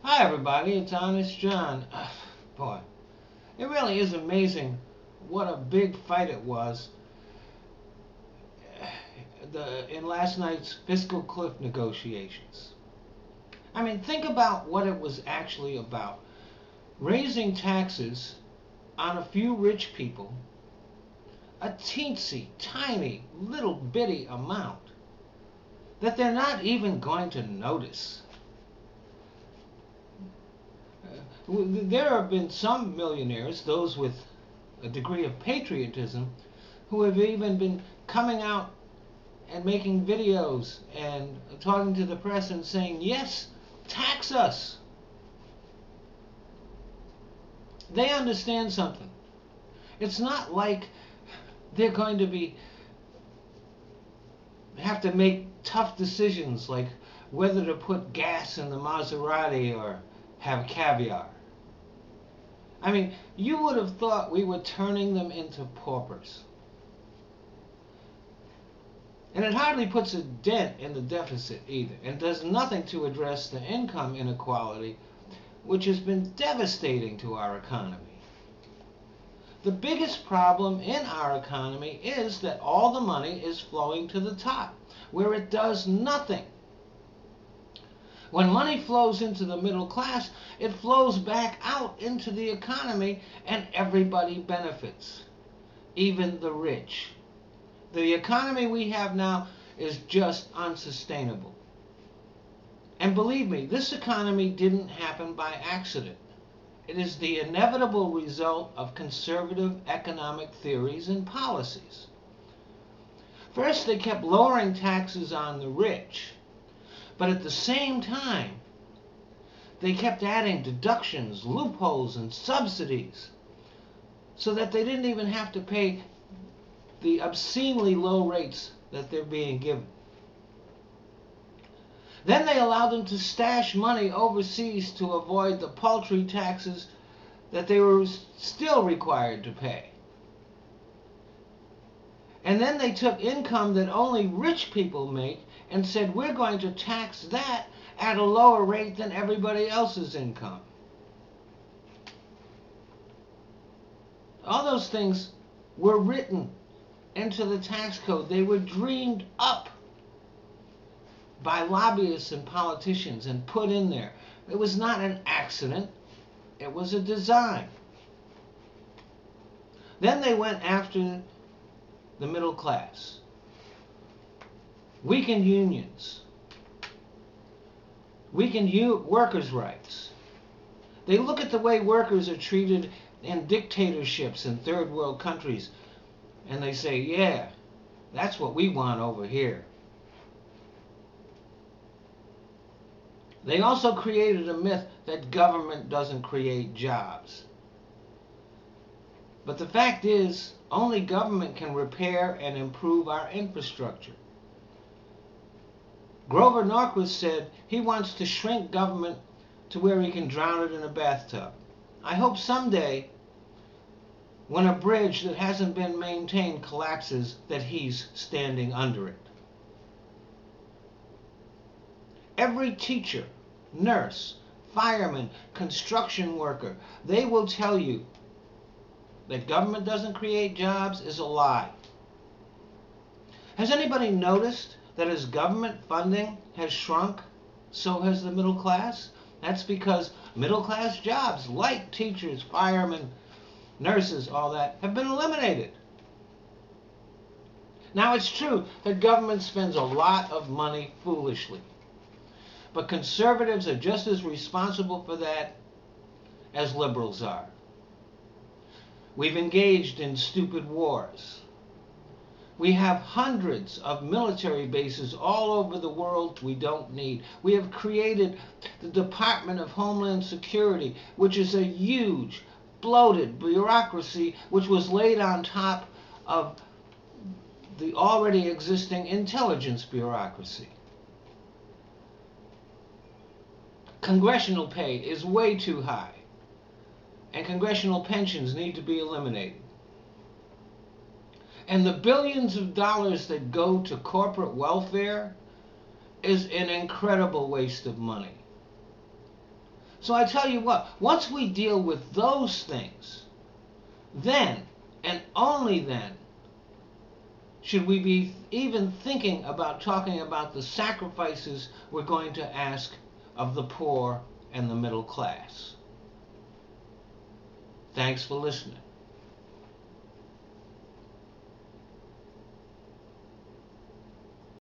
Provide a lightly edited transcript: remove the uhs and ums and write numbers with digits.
Hi everybody, it's Honest John. Boy, it really is amazing what a big fight it was in last night's fiscal cliff negotiations. I mean, think about what it was actually about. Raising taxes on a few rich people, a teensy tiny little bitty amount that they're not even going to notice. There have been some millionaires, those with a degree of patriotism, who have even been coming out and making videos and talking to the press and saying, yes, tax us. They understand something. It's not like they're going to have to make tough decisions like whether to put gas in the Maserati or have caviar. I mean, you would have thought we were turning them into paupers. And it hardly puts a dent in the deficit either, and does nothing to address the income inequality, which has been devastating to our economy. The biggest problem in our economy is that all the money is flowing to the top, where it does nothing. When money flows into the middle class, it flows back out into the economy and everybody benefits, even the rich. The economy we have now is just unsustainable. And believe me, this economy didn't happen by accident. It is the inevitable result of conservative economic theories and policies. First, they kept lowering taxes on the rich, but at the same time, they kept adding deductions, loopholes, and subsidies so that they didn't even have to pay the obscenely low rates that they're being given. Then they allowed them to stash money overseas to avoid the paltry taxes that they were still required to pay. And then they took income that only rich people make and said, we're going to tax that at a lower rate than everybody else's income. All those things were written into the tax code. They were dreamed up by lobbyists and politicians and put in there. It was not an accident. It was a design. Then they went after the middle class. Weakened unions. Weakened workers' rights. They look at the way workers are treated in dictatorships in third world countries and they say, yeah, that's what we want over here. They also created a myth that government doesn't create jobs. But the fact is, only government can repair and improve our infrastructure. Grover Norquist said he wants to shrink government to where he can drown it in a bathtub. I hope someday, when a bridge that hasn't been maintained collapses, that he's standing under it. Every teacher, nurse, fireman, construction worker, they will tell you that government doesn't create jobs is a lie. Has anybody noticed that as government funding has shrunk, so has the middle class? That's because middle class jobs like teachers, firemen, nurses, all that, have been eliminated. Now it's true that government spends a lot of money foolishly. But conservatives are just as responsible for that as liberals are. We've engaged in stupid wars. We have hundreds of military bases all over the world we don't need. We have created the Department of Homeland Security, which is a huge, bloated bureaucracy which was laid on top of the already existing intelligence bureaucracy. Congressional pay is way too high, and congressional pensions need to be eliminated. And the billions of dollars that go to corporate welfare is an incredible waste of money. So I tell you what, once we deal with those things, then, and only then, should we be even thinking about talking about the sacrifices we're going to ask of the poor and the middle class. Thanks for listening.